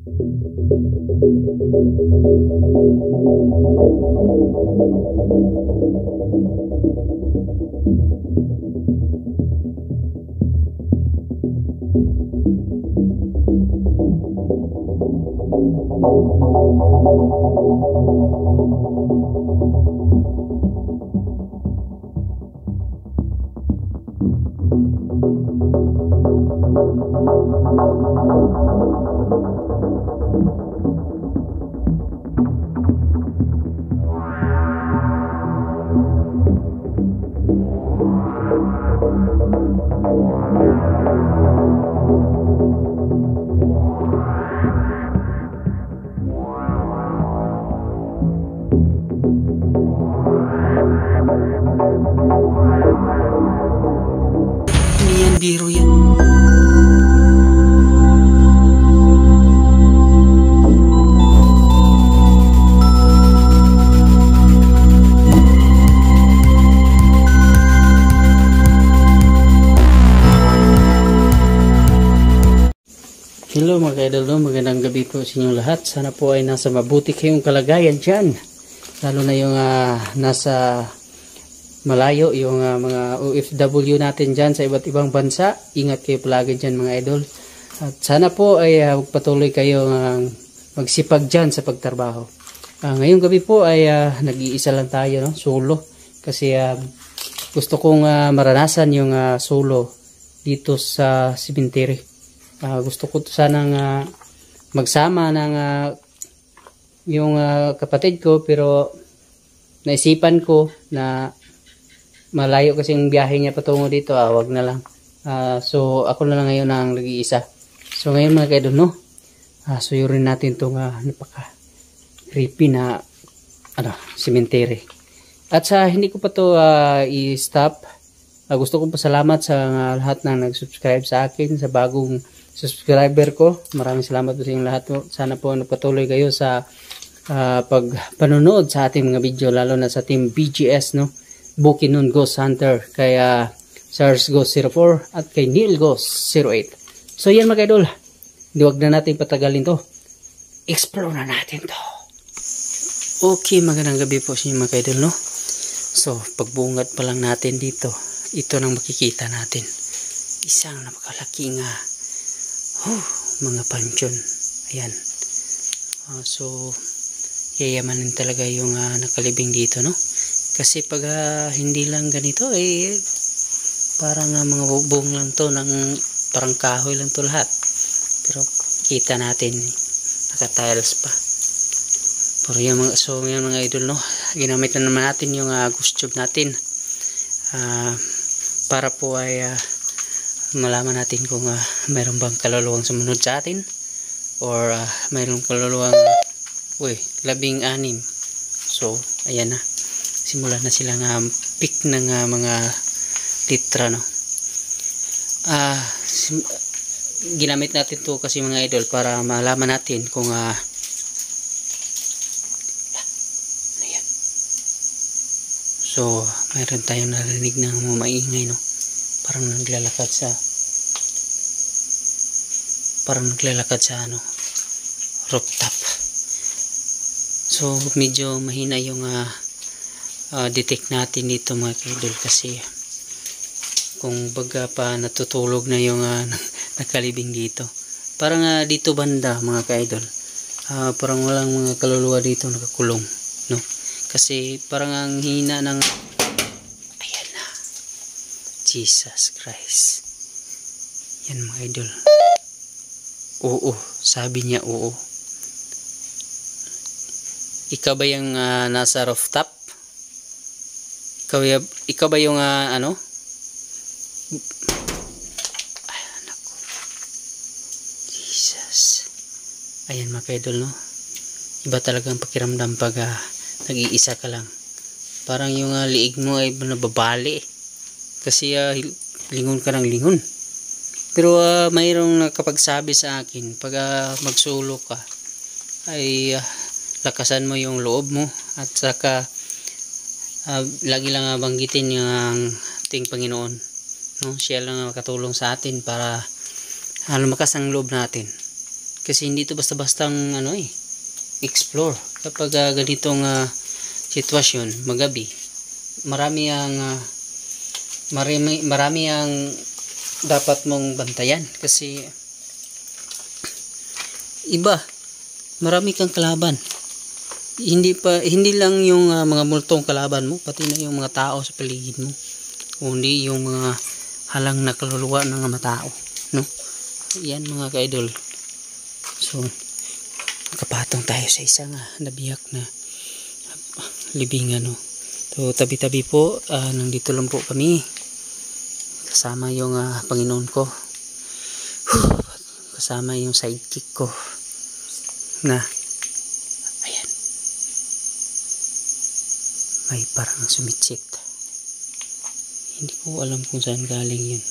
Yan, biro yan. Hello mga idol, magandang gabi po sa inyong lahat. Sana po ay nasa mabuti kayong kalagayan dyan. Lalo na yung nasa malayo, yung mga OFW natin dyan sa iba't ibang bansa. Ingat kayo palagi dyan mga idol. At sana po ay patuloy kayo magsipag dyan sa pagtrabaho. Ngayong gabi po ay nag-iisa lang tayo, no? Solo. Kasi gusto kong maranasan yung solo dito sa cemetery. Gusto ko sanang magsama ng yung kapatid ko, pero naisipan ko na malayo kasi yung biyahe niya patungo dito, wag na lang. So ako na lang ngayon ang nag-iisa. So ngayon mga kaidol, no, suyurin natin itong napaka creepy na cemetery. At sa hindi ko pa to i-stop, gusto kong pasalamat sa lahat na nag-subscribe sa akin, sa bagong subscriber ko. Maraming salamat po sa inyong lahat po. Sana po nagpatuloy kayo sa pagpanonood sa ating mga video, lalo na sa team BGS, no? Bukidnon Ghost Hunter, kay Sars Ghost 04 at kay Neil Ghost 08. So yan mga idol, huwag na natin patagalin to, explore na natin to. Okay, magandang gabi po sa inyo mga idol, no? So pagbungad pa lang natin dito, ito nang makikita natin, isang napakalaking mga pansyon. Ayan. So yayamanin talaga yung nakalibing dito, no? Kasi pag hindi lang ganito, parang mga bubong lang to, parang kahoy lang to lahat. Pero kita natin, naka-tiles pa. Pero yung mga idol, no, ginamit na naman natin yung ghost tube natin para po ay malaman natin kung mayroon bang kaluluwang sumunod sa atin, or mayroong kaluluwang 16. So ayan na, simulan na silang pick ng mga litra, no. Ginamit natin to kasi mga idol para malaman natin kung ayan. So mayroon tayong narinig ng maingay, no, parang naglalakad sa rooftop. So medyo mahina yung detect natin dito mga kaidol, kasi kung baga pa natutulog na yung nakalibing dito. Parang dito banda mga kaidol, parang walang mga kaluluwa dito nakakulong, no? Kasi parang ang hina ng ayan na, Jesus Christ. Yan mga idol. Oo, sabi niya oo. Ikaw ba yung nasa rooftop? Ikaw ba yung ano? Ay, naku. Jesus. Ayan mga idol, no? Iba talagang pakiramdam pag nag-iisa ka lang. Parang yung liig mo ay nababali. Kasi lingon ka ng lingon. Pero mayroong nakapagsabi sa akin, pag magsulo ka ay lakasan mo yung loob mo, at saka lagi lang banggitin yung ating Panginoon, no? Siya lang makatulong sa atin para lumakas ang loob natin. Kasi hindi to basta-bastang ano explore. Kapag ganitong sitwasyon, magabi, marami ang dapat mong bantayan kasi iba, marami kang kalaban. Hindi lang yung mga multong kalaban mo, pati na yung mga tao sa paligid mo, kundi yung mga halang na kaluluwa ng mga tao, no? Yan mga ka-idol. So nakapatong tayo sa isang nabiyak na libingan, no? So tabi-tabi po, nandito lang po kami kasama yung Panginoon ko, kasama yung sidekick ko na ayan, may parang sumitsit. Hindi ko alam kung saan galing yun.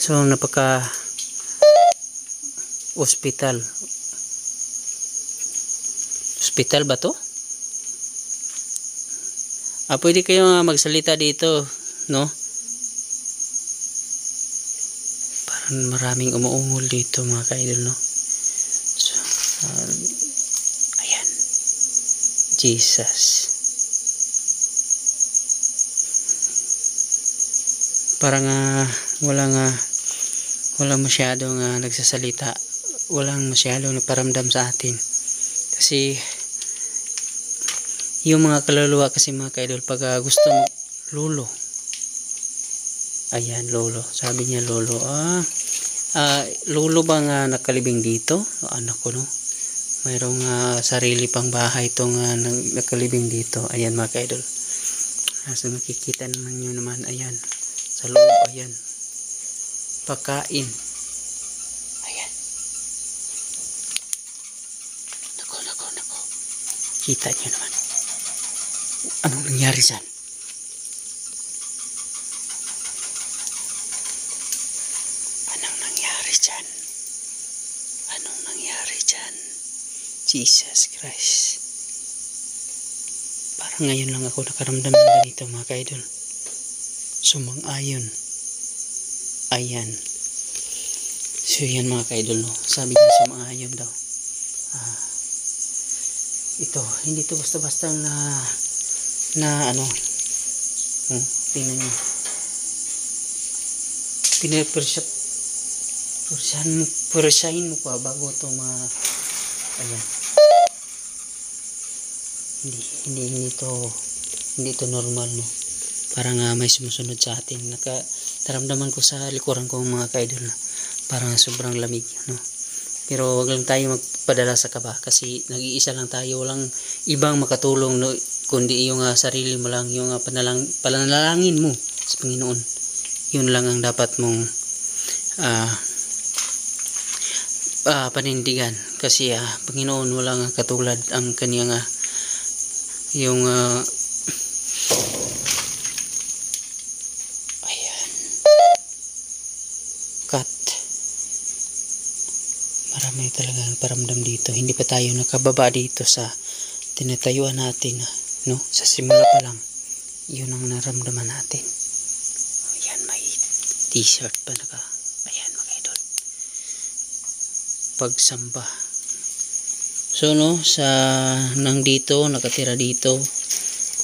So napaka hospital ba to? Pwede kayo magsalita dito, no? Parang maraming umuungol dito mga ka-idol, no? So ayan, Jesus. Parang walang masyadong nagsasalita, walang masyadong nagparamdam sa atin kasi yung mga kaluluwa kasi mga ka-idol, pag gusto mo lolo, ayan lolo, sabi niya lolo, lolo bang nakalibing dito? Anak ko, no? Mayroong sarili pang bahay itong nakalibing dito. Ayan mga ka-idol, so makikita naman nyo naman, ayan sa loob, ayan pagkain, ayan, nako, kita nyo naman anong nangyari dyan. Anong nangyari dyan? Jesus Christ, parang ngayon lang ako nakaramdam ng ganito mga ka-idol. Sumang-ayon. Ayan. So yan mga ka-idol, no? Sabi niya sumang-ayon daw. Ito, hindi to basta-basta na ano. Tingnan niyo. Pursahin mo pa bago to ayan. Hindi to normal, no? Parang may sumusunod sa atin. Naramdaman ko sa likuran ko mga ka-idol na parang sobrang lamig, no? Pero wag lang tayo magpadala sa kaba kasi nag-iisa lang tayo, walang ibang makatulong, no? Kundi yung sarili mo lang, yung panalangin mo sa Panginoon. Yun lang ang dapat mong panindigan kasi Panginoon walang katulad ang kaniyang yung marami talagang paramdam dito. Hindi pa tayo nakababa dito sa tinatayuan natin, no? Sa simula pa lang, yun ang naramdaman natin. Ayan, may t-shirt pa ayan mga idol, pagsamba. So no, sa nang dito, nakatira dito,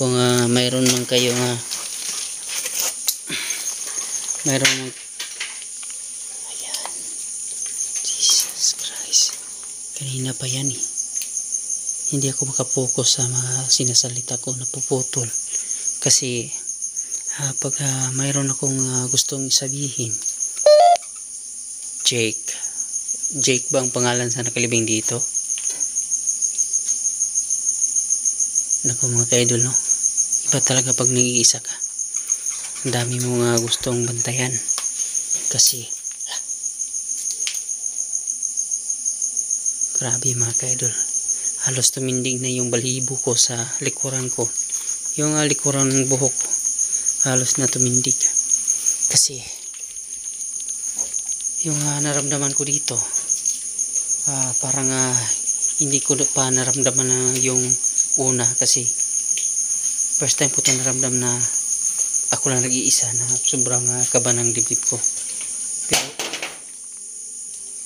kung mayroon man kayo mayroon kanina pa yan hindi ako makapokus sa mga sinasalita ko, napuputol kasi pag mayroon akong gustong sabihin. Jake ba ang pangalan sa nakalibing dito? Naku mga ka-idol, no? Iba talaga pag nag-iisa ka, ang dami mong gustong bantayan kasi grabe mga ka-idol, halos tumindig na yung balibo ko sa likuran ko, yung likuran ng buhok ko halos na tumindig kasi yung naramdaman ko dito parang hindi ko pa naramdaman na yung una kasi first time ko ito naramdam na ako lang nag-iisa na sobrang kaba ng dibdib ko. Pero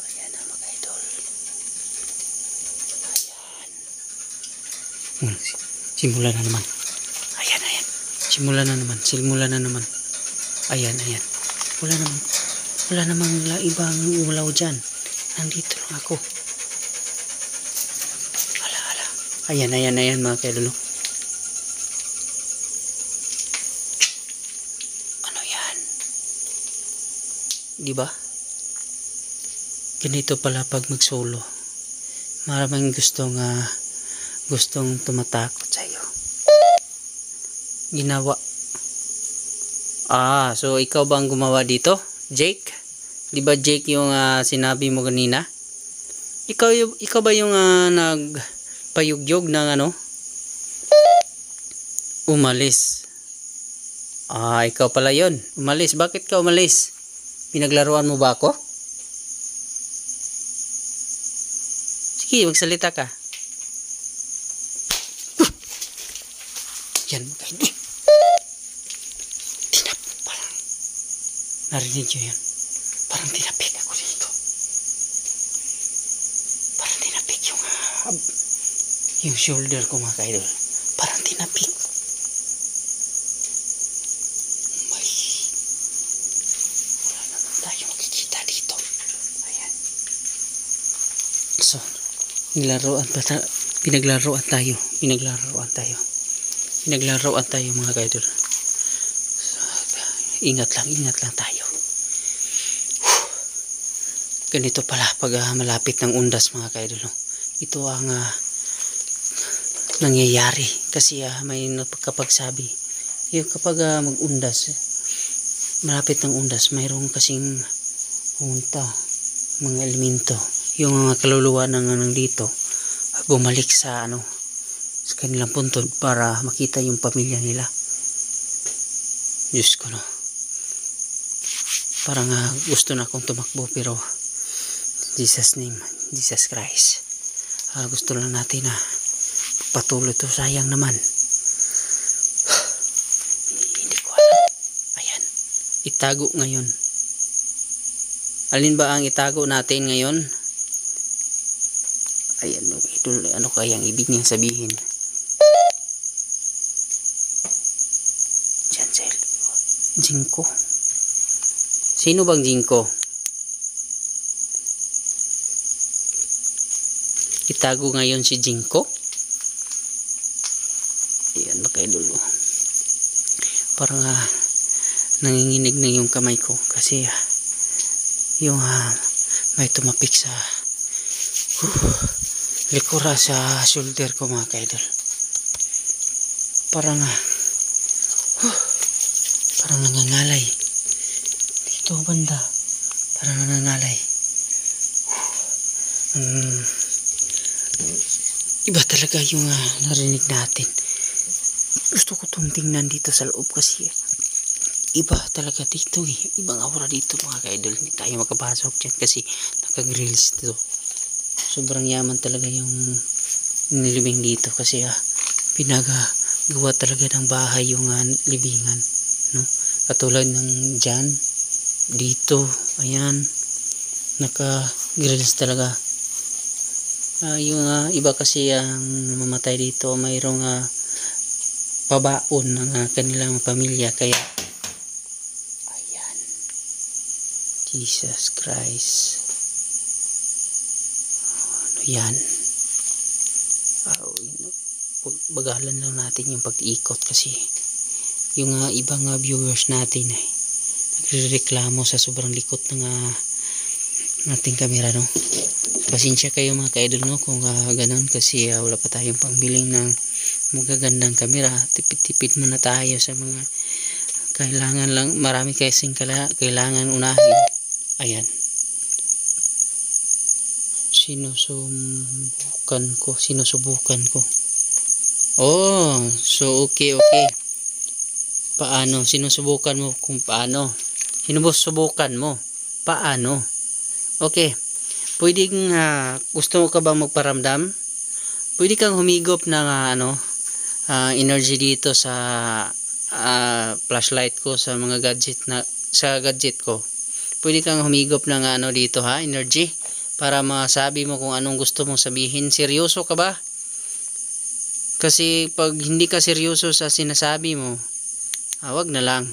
ayan Simula na naman. Ayan, ayan. Simula na naman. Simula na naman. Ayan, ayan. Wala namang ibang ulaw dyan. Nandito lang ako. Hala. Ayan, ayan, ayan mga kaidol. Ano yan? Diba? Ganito pala pag mag-solo. Maraming gustong tumatakot sa'yo. Ginawa. So ikaw ba ang gumawa dito? Jake? Di ba Jake yung sinabi mo kanina? Ikaw ba yung nagpayugyog ng umalis? Ikaw pala yon. Umalis. Bakit ka umalis? Pinaglaruan mo ba ako? Sige, magsalita ka. Yan, magkain. Parang narinig nyo yan. Parang tinapik ako dito. Parang tinapik yung shoulder ko mga kaidol. Parang tinapik. Wala naman tayo makikita dito. Ayan. So, pinaglaruan tayo mga kaidol. Ingat lang tayo. Ganito pala pag malapit ng undas mga kaidol. Ito ang nangyayari kasi may kapagsabi yung kapag mag-undas, malapit ng undas, mayroong kasing punta mga elemento, yung mga kaluluwa ng dito bumalik sa sa kanilang puntod para makita yung pamilya nila. Diyos ko no, parang gusto na akong tumakbo pero Jesus name, Jesus Christ, gusto lang natin na patuloy to, sayang naman. Hindi ko alam. Ayan, itago ngayon. Alin ba ang itago natin ngayon? Ayan, ano kayang ibig niyang sabihin? Jinko. Sino bang Jinko? Itago ngayon si Jinko. Ayan, makaidolo. Parang nanginginig na yung kamay ko kasi yung may tumapik sa likura sa shoulder ko mga kaidol. Parang nangangalay dito banda, parang nangangalay. Iba talaga yung narinig natin. Gusto ko itong tingnan dito sa loob kasi iba talaga dito ibang aura dito mga kaidol. Hindi tayo makapasok dyan kasi nakagrills dito. Sobrang yaman talaga yung nilibing dito kasi pinagagawa talaga ng bahay yung libingan, no? Katulad ng dyan dito, ayan, naka-grills talaga. Yung iba kasi ang mamatay dito mayroong pabaon ng kanilang pamilya, kaya ayan, Jesus Christ. Ano yan? Bagalan lang natin yung pag-ikot kasi yung ibang viewers natin nagrereklamo sa sobrang likot ng ating camera, no? Pasensya kayo mga kaidol, no, kung ganon kasi wala pa tayong pangbiling ng magagandang camera. Tipid-tipid muna tayo sa mga kailangan lang, marami kasing kailangan unahin. Ayan, sinusubukan ko. So okay. Paano? Sinusubukan mo kung paano? Sinusubukan mo paano? Okay. Pwedeng gusto mo ka bang magparamdam? Pwede kang humigop ng energy dito sa flashlight ko, sa mga gadget ko. Pwede kang humigop ng dito energy para masabi mo kung anong gusto mong sabihin. Seryoso ka ba? Kasi pag hindi ka seryoso sa sinasabi mo, wag na lang.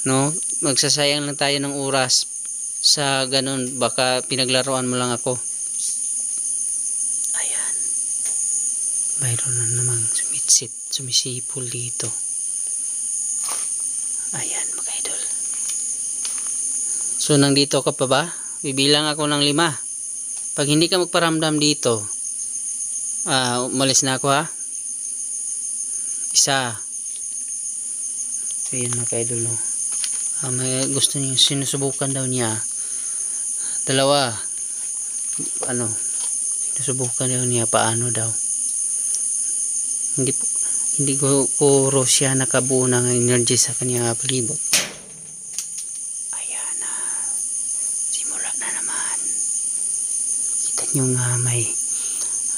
No? Magsasayang lang tayo ng oras sa ganun. Baka pinaglaruan mo lang ako. Ayan. Mayroon na namang sumisipol dito. Ayan mga idol. So nandito ka pa ba? Bibilang ako ng 5. Pag hindi ka magparamdam dito, umalis na ako ha. 1. Ayan mga idol, no? May gusto niya, sinusubukan daw niya. 2. Sinusubukan daw niya paano daw. Hindi ko siya nakabuo ng energy sa kanyang palibot. Ayan na. Simula na naman. Kita nyo nga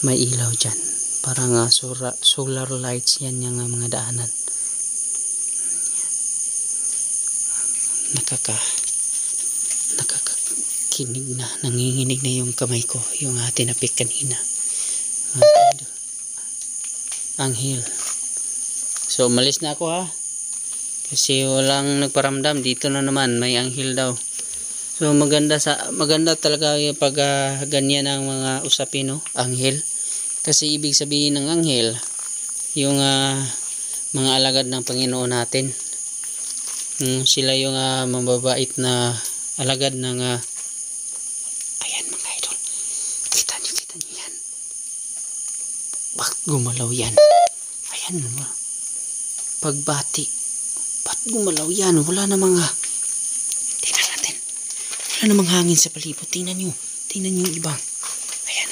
may ilaw dyan. Parang solar lights yan yung mga daanan. Nakakakinig na, nanginginig na yung kamay ko, yung tinapik kanina. Anghel. So umalis na ako ha, kasi walang nagparamdam. Dito na naman may anghel daw. So maganda talaga pag ganyan ang mga usapin, no? Anghel, kasi ibig sabihin ng anghel yung mga alagad ng Panginoon natin. Sila yung mababait na alagad ng ayan mga idol, kita nyo yan. Bakit gumalaw yan? Ayan naman, pagbati, bakit gumalaw yan? Wala namang tingnan natin, wala namang hangin sa palibot. Tingnan nyo yung ibang. Ayan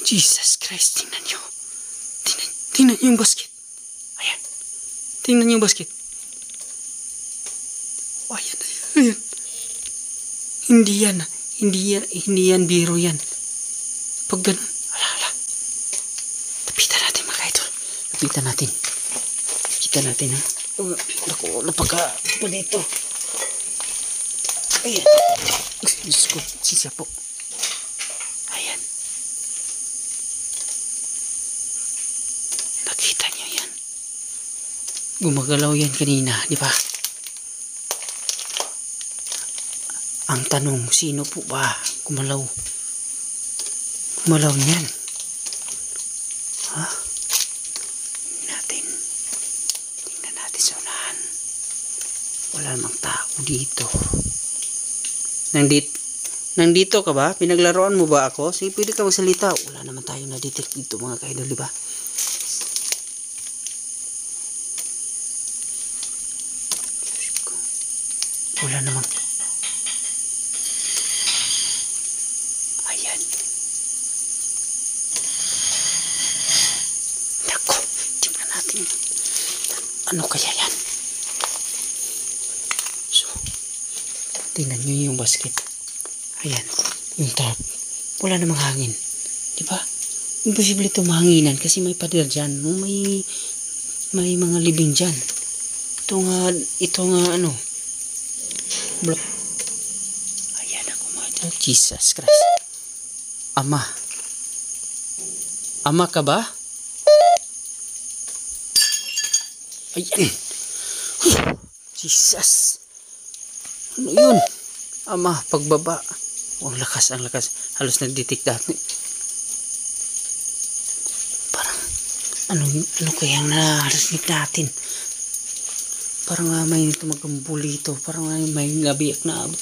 Jesus Christ, tingnan nyo yung basket. Ayan, tingnan nyo yung basket. Ayan. Hindi yan biro yan. Pag ganun, ala. Lapitan natin mga idol. Kita natin ha. Naku, napaka pa dito. Ayan. Diyos ko, sisa po. Ayan. Nakita nyo yan. Gumagalaw yan kanina, di ba? Ang tanong, sino po ba gumalaw niyan? Ha? Tingnan natin sa unahan. Wala namang tao dito. Nandito ka ba? Pinaglaruan mo ba ako? Sige, pwede ka magsalita. Wala naman tayong na-detect dito mga kaidol, di ba? Wala namang. Ayan. Nako, tingnan natin. Ano kaya yan? So, tingnan nyo yung basket. Ayan, yung tarp. Wala namang hangin. Diba? Imposible ito mahanginan kasi may pader dyan. May mga libing dyan. Ito nga ano. Block. Ayan ako mga. Jesus Christ. Ama ka ba? Ayan. Jesus. Ano yun? Ama, pagbaba. Ang lakas. Halos nag-detect dati. Parang, ano kayang narinig natin? Parang may tumagambuli ito. Parang may labiyak na abot.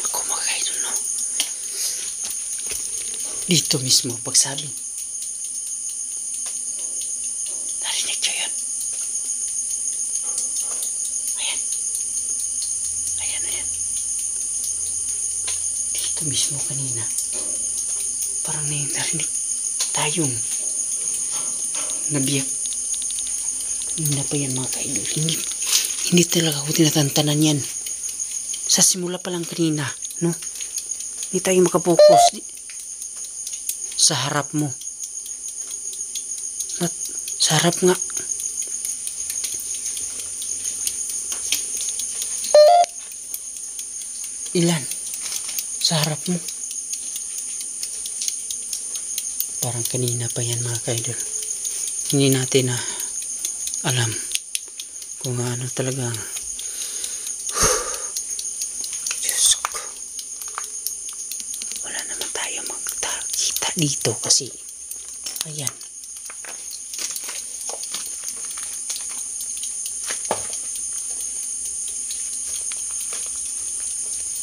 Ako mga idol, no? Dito mismo, pagsabi. Narinig ko yun. Ayan. Dito mismo kanina. Parang narinig tayong nabiyak. Hindi pa yan mga kaidol. Hindi talaga ako tinatantanan yan. Sa simula pa lang kanina, no? Hindi tayo makapokus sa harap mo. Sarap nga. Ilan? Sarap mo. Parang kanina pa yan mga ka-idol. Hindi natin na alam kung ano talaga. Diyos ko. Wala naman tayo magkita dito kasi ayan.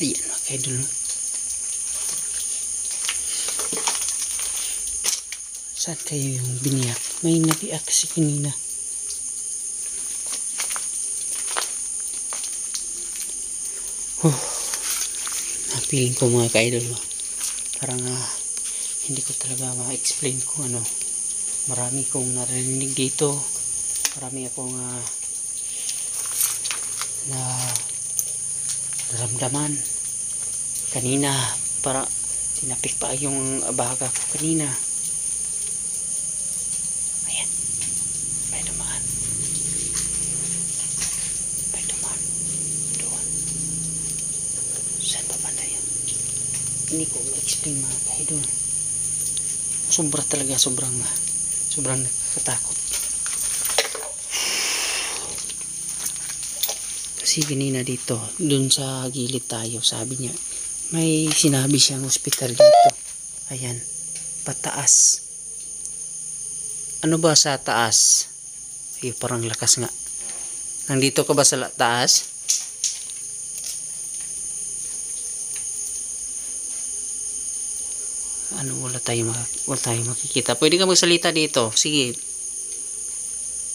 Ayan mga ka-idol. Saan kayo yung biniyak? May nabiyak kasi kanina. Napiling ko mga ka-idol. Parang hindi ko talaga ma-explain kung ano. Marami kong narinig dito. Marami akong na ramdaman. Kanina, para tinapik pa yung baga ko kanina. Ayan. May dumaan. May dumaan. Doon. Saan pa banda yan? Hindi ko ma-explain mga ka-idol. Sobra talaga, sobrang nakakatakot. Kasi ganina dito, dun sa gilid tayo, sabi niya, may sinabi siyang hospital dito. Ayan, pataas. Ano ba sa taas? Ay, parang lakas nga. Nandito ka ba sa taas? Ano, wala tayo makikita. Pwede ka magsalita dito. Sige.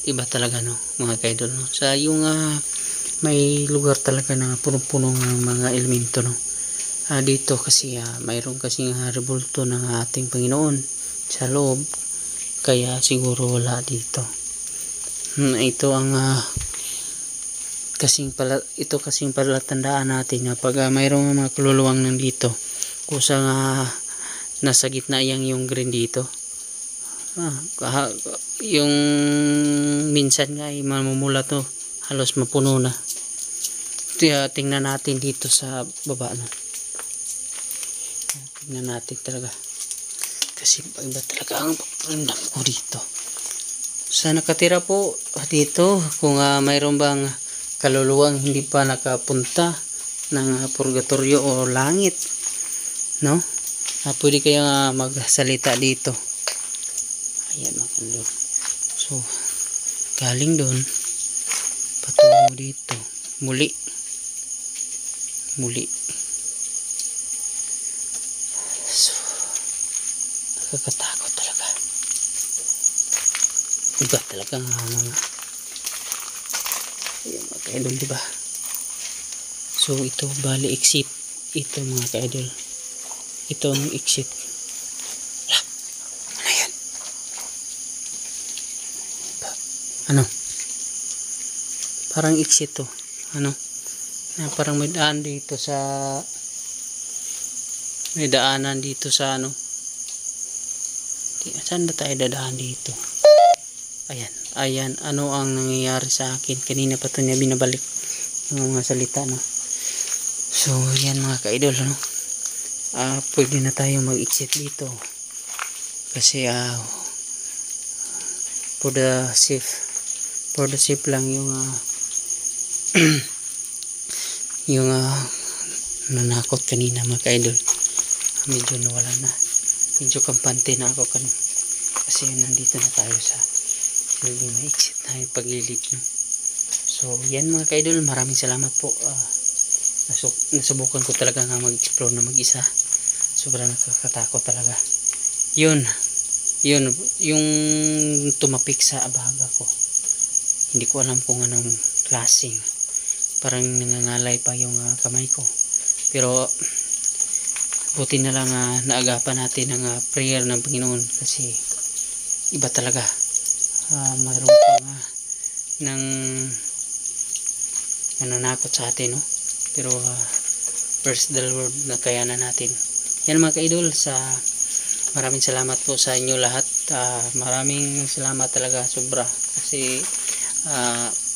Iba talaga no, mga ka-idol no. Sa yung may lugar talaga na punong-punong mga elemento no. Dito kasi mayroon kasi rebulto ng ating Panginoon sa loob, kaya siguro wala dito. Ito ang kasing palatandaan natin na pag mayroong mga kaluluwang nandito, kusang nasa gitna yung green dito. Yung minsan nga ay mamumula to, halos mapuno na. Tingnan natin dito sa baba no. Tingnan natin talaga kasi iba talaga ang pakiramdam ko dito. Sa nakatira po dito, kung mayroon bang kaluluwang hindi pa nakapunta ng purgatorio o langit no, pwede kayong magsalita dito. Ayan mga ka-idol. So galing doon patungo dito muli. So nakakatakot talaga. Iba talaga mga ayan mga ka-idol, diba? So ito bali exit. Ito mga ka-idol, ito ang exit. Ano yan? Ano? Parang exit to. Ano? Parang may daan dito sa daanan dito sa ano. Saan ba tayo dadaan dito? Ayan, ano ang nangyayari sa akin? Kanina pa ito niya binabalik yung mga salita no. So yan mga ka-idol no. Pwede na tayo mag-exit dito kasi for the safe lang yung yung nanakot kanina mga ka-idol. Medyo nawala na, medyo kampante na ako kasi nandito na tayo sa silbing ma-exit na yung paglilid no? So yan mga ka-idol, maraming salamat po. Nasubukan ko talaga nga mag-explore na mag-isa. Sobrang nakakatakot talaga. Yun yung tumapik sa abaga ko, hindi ko alam kung anong klaseng, parang nangangalay pa yung kamay ko, pero buti na lang naagapan natin ang prayer ng Panginoon kasi iba talaga. Mayroon pa ng nananakot sa atin no, pero first the Lord na kayanan natin. Yan mga ka-idol, sa Maraming salamat po sa inyo lahat. Maraming salamat talaga sobra kasi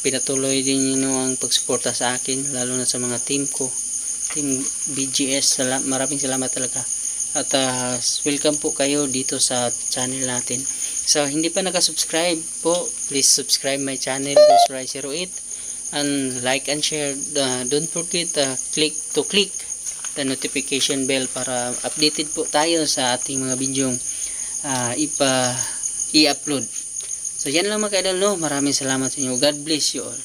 pinatuloy din niyo ang pagsuporta sa akin, lalo na sa mga team ko, team BGS. Maraming salamat talaga. At welcome po kayo dito sa channel natin. So hindi pa nakasubscribe po, please subscribe my channel, GhostRide08, and like and share. Don't forget click the notification bell para updated po tayo sa ating mga bidyong i-upload. So yan lang mga ka-idol, no? Maraming salamat sa inyo. God bless you all.